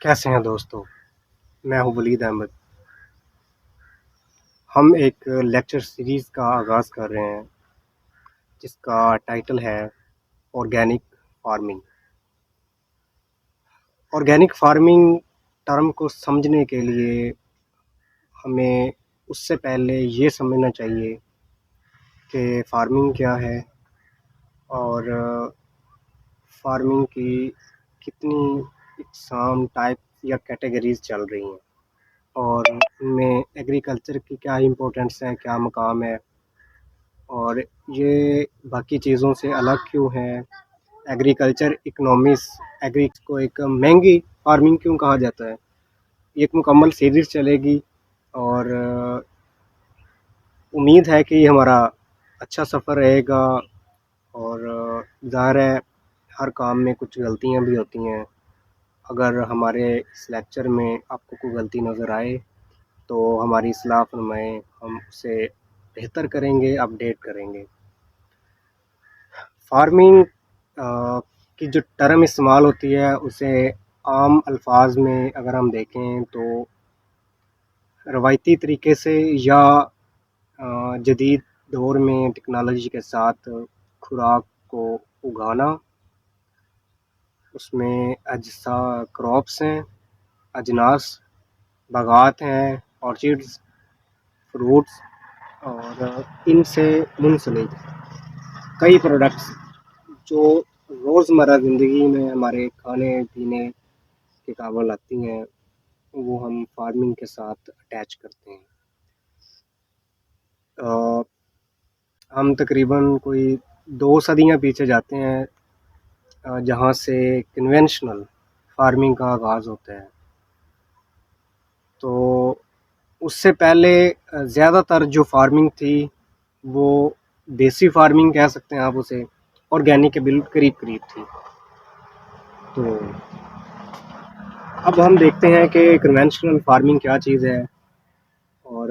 कैसे हैं दोस्तों? मैं हूँ वलीद अहमद। हम एक लेक्चर सीरीज़ का आगाज़ कर रहे हैं जिसका टाइटल है organic farming. Organic farming term को समझने के लिए हमें उससे पहले ये समझना चाहिए कि फार्मिंग क्या है और फार्मिंग की कितनी इकसाम, टाइप या कैटेगरीज़ चल रही हैं और उनमें एग्रीकल्चर की क्या इम्पोर्टेंस है, क्या मकाम है और ये बाकी चीज़ों से अलग क्यों है। एग्रीकल्चर इकोनॉमिक्स एग्री को एक महंगी फार्मिंग क्यों कहा जाता है। ये एक मुकम्मल सीरीज़ चलेगी और उम्मीद है कि हमारा अच्छा सफ़र रहेगा और ज़ाहिर है हर काम में कुछ गलतियां भी होती हैं। अगर हमारे इस लेक्चर में आपको कोई गलती नज़र आए तो हमारी इस्लाह फरमाएं, हम उसे बेहतर करेंगे, अपडेट करेंगे। फार्मिंग की जो टर्म इस्तेमाल होती है उसे आम अल्फाज में अगर हम देखें तो रवायती तरीके से या जदीद दौर में टेक्नोलॉजी के साथ खुराक को उगाना, उसमें अजसा क्रॉप्स हैं, अजनास, बागात हैं, ऑर्चिड्स, फ्रूट्स और इनसे मुंसलिक कई प्रोडक्ट्स जो रोज़मर्रा ज़िंदगी में हमारे खाने पीने के काबल आती हैं, वो हम फार्मिंग के साथ अटैच करते हैं। हम तकरीबन कोई 2 सदियाँ पीछे जाते हैं जहाँ से कन्वेंशनल फार्मिंग का आगाज़ होता है। तो उससे पहले ज़्यादातर जो फार्मिंग थी वो देसी फार्मिंग कह सकते हैं आप उसे, ऑर्गेनिक के बिल्कुल करीब करीब थी। तो अब हम देखते हैं कि कन्वेंशनल फार्मिंग क्या चीज़ है और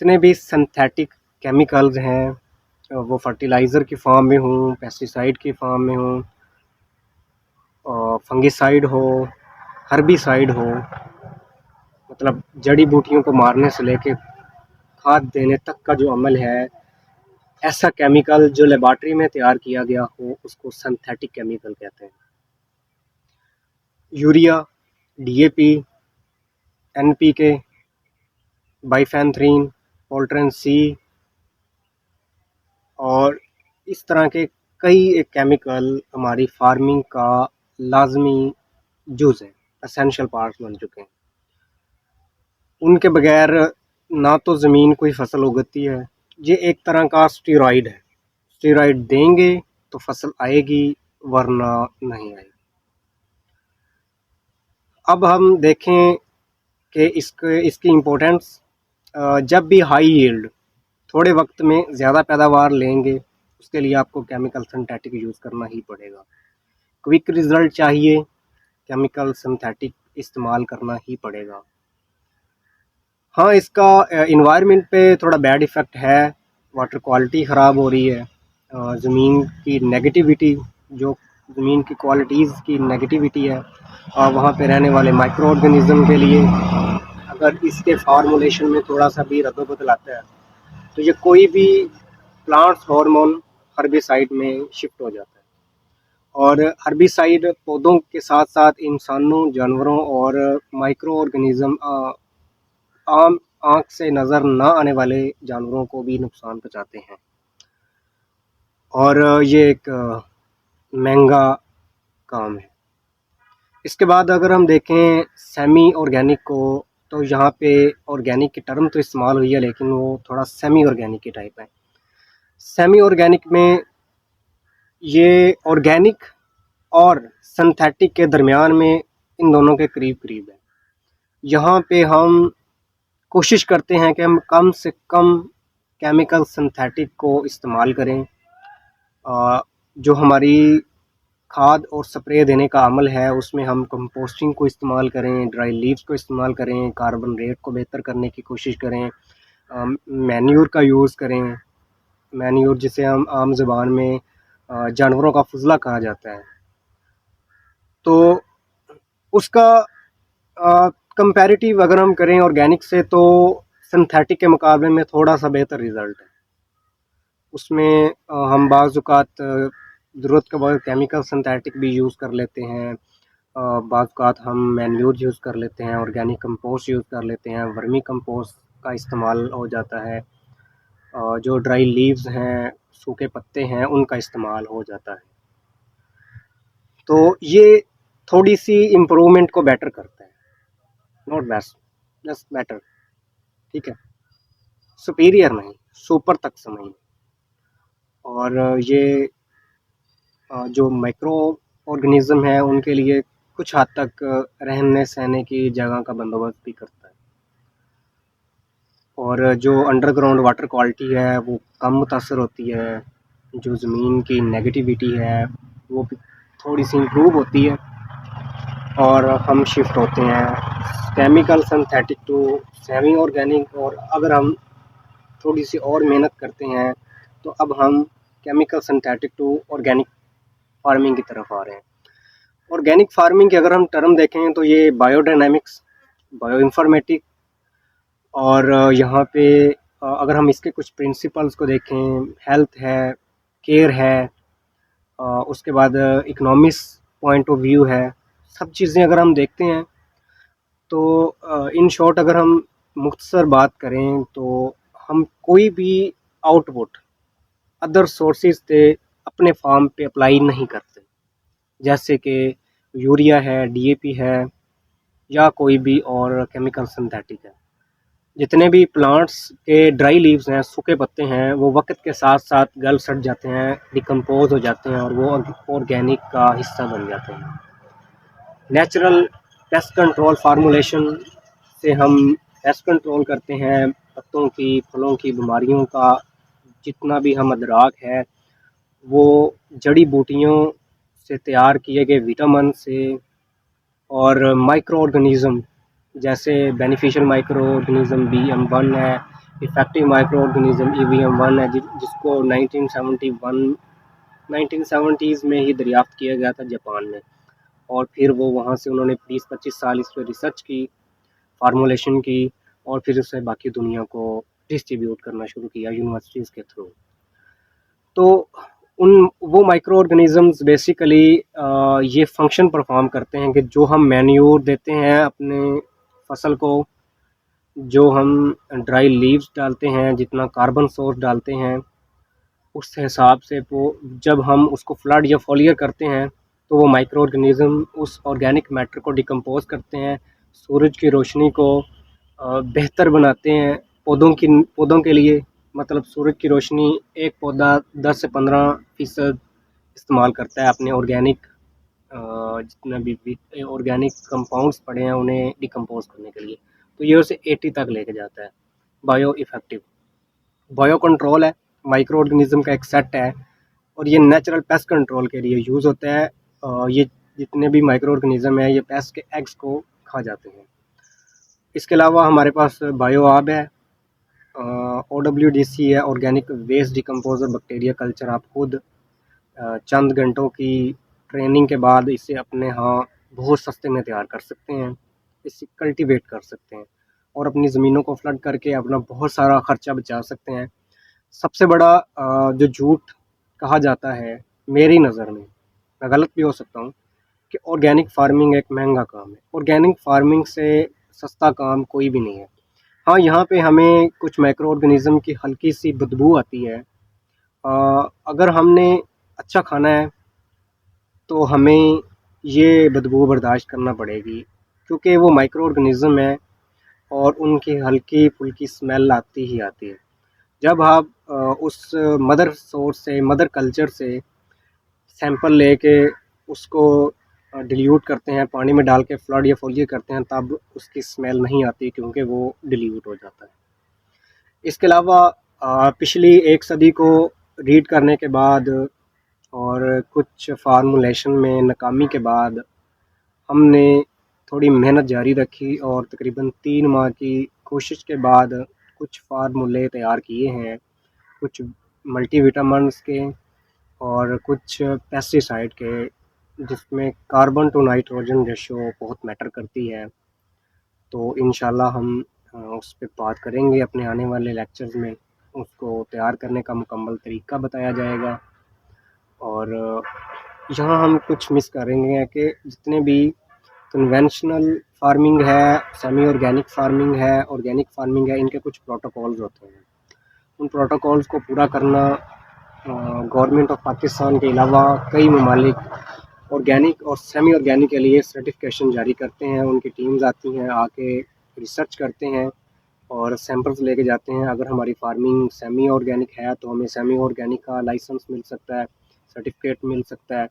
जितने भी सिंथेटिक केमिकल्स हैं, वो फर्टिलाइज़र की फॉर्म में हों, पेस्टिसाइड की फॉर्म में हों, फंगिसाइड हो, हर्बिसाइड हो, मतलब जड़ी बूटियों को मारने से लेके खाद देने तक का जो अमल है, ऐसा केमिकल जो लेबॉरेटरी में तैयार किया गया हो उसको सिंथेटिक केमिकल कहते हैं। यूरिया, डीएपी, एनपीके, बाइफेंथ्रीन, पोल्ट्रेन सी और इस तरह के कई केमिकल हमारी फार्मिंग का लाजमी जुज़ है, एसेंशियल पार्ट्स बन चुके हैं। उनके बगैर ना तो ज़मीन कोई फसल उगती है। ये एक तरह का स्टेरॉइड है, स्टेरॉइड देंगे तो फसल आएगी वरना नहीं आएगी। अब हम देखें कि इसकी इम्पोर्टेंस, जब भी हाई यील्ड थोड़े वक्त में ज़्यादा पैदावार लेंगे उसके लिए आपको केमिकल सिंथेटिक यूज़ करना ही पड़ेगा। क्विक रिज़ल्ट चाहिए, केमिकल सिंथेटिक इस्तेमाल करना ही पड़ेगा। हाँ, इसका एनवायरनमेंट पे थोड़ा बैड इफ़ेक्ट है, वाटर क्वालिटी ख़राब हो रही है, ज़मीन की नेगेटिविटी, जो ज़मीन की क्वालिटीज़ की नेगेटिविटी है, वहाँ पे रहने वाले माइक्रो ऑर्गेनिज़म के लिए अगर इसके फार्मूलेशन में थोड़ा सा भी रद्द-बदल आता है तो ये कोई भी प्लांट्स हार्मोन हर्बिसाइड में शिफ्ट हो जाता है। और हर्बिसाइड पौधों के साथ साथ इंसानों, जानवरों और माइक्रो ऑर्गेनिज़म, आम आँख से नज़र ना आने वाले जानवरों को भी नुकसान पहुँचाते हैं और ये एक महंगा काम है। इसके बाद अगर हम देखें सेमी ऑर्गेनिक को, तो यहाँ पे ऑर्गेनिक की टर्म तो इस्तेमाल हुई है लेकिन वो थोड़ा सेमी ऑर्गेनिक की टाइप है। सेमी ऑर्गेनिक में ये ऑर्गेनिक और सिंथेटिक के दरमियान में इन दोनों के करीब करीब है। यहाँ पे हम कोशिश करते हैं कि हम कम से कम केमिकल सिंथेटिक को इस्तेमाल करें। जो हमारी खाद और स्प्रे देने का अमल है उसमें हम कंपोस्टिंग को इस्तेमाल करें, ड्राई लीव्स को इस्तेमाल करें, कार्बन रेट को बेहतर करने की कोशिश करें, मैन्योर का यूज़ करें। मैन्योर जिसे हम आम ज़बान में जानवरों का फुजला कहा जाता है। तो उसका कंपैरेटिव अगर हम करें ऑर्गेनिक से, तो सिंथेटिक के मुकाबले में थोड़ा सा बेहतर रिज़ल्ट है। उसमें हम बाज़ औक़ात ज़रूरत के बाद केमिकल सिंथेटिक भी यूज़ कर लेते हैं। बाज़ औक़ात हम मैन्योर यूज़ कर लेते हैं, ऑर्गेनिक कंपोस्ट यूज़ कर लेते हैं, वर्मी कंपोस्ट का इस्तेमाल हो जाता है। जो ड्राई लीव्स हैं, सूखे पत्ते हैं, उनका इस्तेमाल हो जाता है। तो ये थोड़ी-सी इम्प्रूवमेंट को बेटर करता है, नॉट बेस्ट, जस्ट बेटर, ठीक है? सुपीरियर नहीं, सुपर तक समझिए। और ये जो माइक्रो ऑर्गेनिज़्म है, उनके लिए कुछ हद तक रहने-सहने की जगह का बंदोबस्त भी करता है। और जो अंडरग्राउंड वाटर क्वालिटी है, वो कम मुतासर होती है। जो ज़मीन की नेगेटिविटी है, वो भी थोड़ी-सी इम्प्रूव होती है और हम शिफ्ट होते हैं chemical synthetic to semi organic. और अगर हम थोड़ी-सी और मेहनत करते हैं, तो अब हम chemical synthetic to organic farming की तरफ आ रहे हैं। ऑर्गेनिक फार्मिंग की अगर हम टर्म देखें, तो ये बायोडायनामिक्स, बायोइन्फॉर्मेटिक और यहाँ पे अगर हम इसके कुछ प्रिंसिपल्स को देखें, हेल्थ है, केयर है, उसके बाद इकोनॉमिक्स पॉइंट ऑफ व्यू है, सब चीज़ें अगर हम देखते हैं, तो इन शॉर्ट अगर हम मुख्तसर बात करें, तो हम कोई भी आउटपुट अदर सोर्सेज से अपने फार्म पे अप्लाई नहीं करते, जैसे कि यूरिया है, डीएपी है, या कोई भी और केमिकल सिंथेटिक है। जितने भी प्लांट्स के ड्राई लीव्स हैं, सूखे पत्ते हैं, वो वक्त के साथ साथ गल सड़ जाते हैं, डिकम्पोज हो जाते हैं और वो ऑर्गेनिक का हिस्सा बन जाते हैं। नेचुरल पेस्ट कंट्रोल फार्मूलेशन से हम पेस्ट कंट्रोल करते हैं, पत्तों की, फलों की बीमारियों का जितना भी हम अदराक है, वो जड़ी बूटियों से तैयार किए गए विटामिन से और माइक्रो ऑर्गेनिज़्म, जैसे बेनिफिशियल माइक्रो ऑर्गेनिज़्म BM1 है, इफेक्टिव माइक्रो ऑर्गेनिज़्म EVM1 है, जिसको 1970s में ही दरियाफ्त किया गया था जापान में। और फिर वो वहाँ से उन्होंने 20-25 साल इस पर रिसर्च की, फार्मूलेशन की, और फिर उसे बाकी दुनिया को डिस्ट्रीब्यूट करना शुरू किया यूनिवर्सिटीज़ के थ्रू। तो उन वो माइक्रो ऑर्गेनिज़म्स बेसिकली ये फंक्शन परफॉर्म करते हैं कि जो हम मैन्योर देते हैं अपने फसल को, जो हम ड्राई लीव्स डालते हैं, जितना कार्बन सोर्स डालते हैं, उस हिसाब से वो जब हम उसको फ्लड या फोलियर करते हैं, तो वो माइक्रो ऑर्गेनिज़्म उस ऑर्गेनिक मैटर को डिकम्पोज करते हैं, सूरज की रोशनी को बेहतर बनाते हैं पौधों के लिए। मतलब सूरज की रोशनी एक पौधा 10 से 15% इस्तेमाल करता है अपने ऑर्गेनिक जितने भी ऑर्गेनिक कंपाउंड्स पड़े हैं, उन्हें डिकम्पोज करने के लिए। तो ये उसे 80 तक लेके जाता है। बायो इफ़ेक्टिव बायो कंट्रोल है, माइक्रो ऑर्गेनिज़्म का एक सेट है, और ये नेचुरल पेस्ट कंट्रोल के लिए यूज़ होता है। ये जितने भी माइक्रो ऑर्गेनिज़्म है, ये पेस्ट के एग्स को खा जाते हैं। इसके अलावा हमारे पास बायो आब है, OWDC है, organic waste decomposer bacteria culture. आप खुद चंद घंटों की ट्रेनिंग के बाद इसे अपने यहाँ बहुत सस्ते में तैयार कर सकते हैं, इसे कल्टीवेट कर सकते हैं और अपनी ज़मीनों को फ्लड करके अपना बहुत सारा ख़र्चा बचा सकते हैं। सबसे बड़ा जो झूठ कहा जाता है मेरी नज़र में, मैं गलत भी हो सकता हूँ, कि ऑर्गेनिक फार्मिंग एक महंगा काम है। ऑर्गेनिक फार्मिंग से सस्ता काम कोई भी नहीं है। हाँ, यहाँ पे हमें कुछ माइक्रो ऑर्गेनिज़्म की हल्की सी बदबू आती है। अगर हमने अच्छा खाना है, तो हमें ये बदबू बर्दाश्त करना पड़ेगी, क्योंकि वो माइक्रो ऑर्गेनिज़्म है और उनकी हल्की-फुल्की स्मेल आती ही आती है। जब आप उस मदर सोर्स से, मदर कल्चर से सैंपल लेके उसको डिल्यूट करते हैं, पानी में डाल के फ्लड या फोलियर करते हैं, तब उसकी स्मेल नहीं आती, क्योंकि वो डिल्यूट हो जाता है। इसके अलावा पिछली 1 सदी को रीड करने के बाद और कुछ फार्मूलेशन में नाकामी के बाद हमने थोड़ी मेहनत जारी रखी और तकरीबन 3 माह की कोशिश के बाद कुछ फार्मूले तैयार किए हैं, कुछ मल्टीविटामिन्स के और कुछ पेस्टिसाइड के, जिसमें कार्बन टू नाइट्रोजन रेशियो बहुत मैटर करती है। तो इंशाल्लाह हम उस पे बात करेंगे अपने आने वाले लेक्चर्स में। उसको तैयार करने का मुकम्मल तरीका बताया जाएगा। और यहाँ हम कुछ मिस करेंगे कि जितने भी कन्वेंशनल फार्मिंग है, सेमी ऑर्गेनिक फार्मिंग है, ऑर्गेनिक फार्मिंग है, इनके कुछ प्रोटोकॉल्स होते हैं। उन प्रोटोकॉल्स को पूरा करना गवर्नमेंट ऑफ पाकिस्तान के अलावा कई ममालिक ऑर्गेनिक और सेमी ऑर्गेनिक के लिए सर्टिफिकेशन जारी करते हैं। उनकी टीम्स आती हैं, आके रिसर्च करते हैं और सैंपल्स लेके जाते हैं। अगर हमारी फार्मिंग सेमी ऑर्गेनिक है तो हमें सेमी ऑर्गेनिक का लाइसेंस मिल सकता है, सर्टिफिकेट मिल सकता है।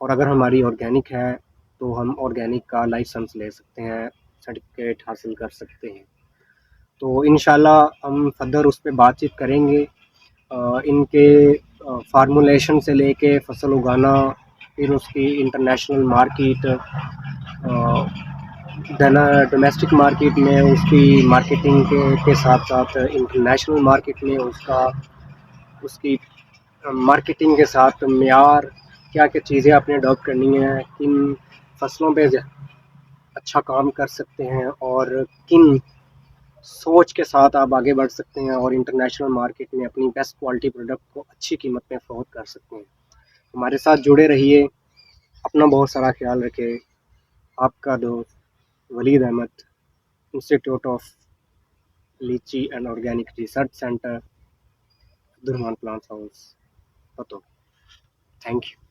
और अगर हमारी ऑर्गेनिक है तो हम ऑर्गेनिक का लाइसेंस ले सकते हैं, सर्टिफिकेट हासिल कर सकते हैं। तो इंशाल्लाह हम फर्दर उस पर बातचीत करेंगे। इनके फार्मूलेशन से लेके फसल उगाना, फिर उसकी इंटरनेशनल मार्केट, डोमेस्टिक मार्केट में उसकी मार्केटिंग के साथ साथ इंटरनेशनल मार्केट में उसकी मार्केटिंग के साथ मेयार, क्या क्या चीज़ें आपने अडॉप्ट करनी है, किन फसलों पे अच्छा काम कर सकते हैं और किन सोच के साथ आप आगे बढ़ सकते हैं और इंटरनेशनल मार्केट में अपनी बेस्ट क्वालिटी प्रोडक्ट को अच्छी कीमत में फरोख्त कर सकते हैं। हमारे साथ जुड़े रहिए। अपना बहुत सारा ख्याल रखें। आपका दोस्त Waleed Ahmed, institute of litchi and organic research centre, Abdul Rahman plant house, पतो। Thank you.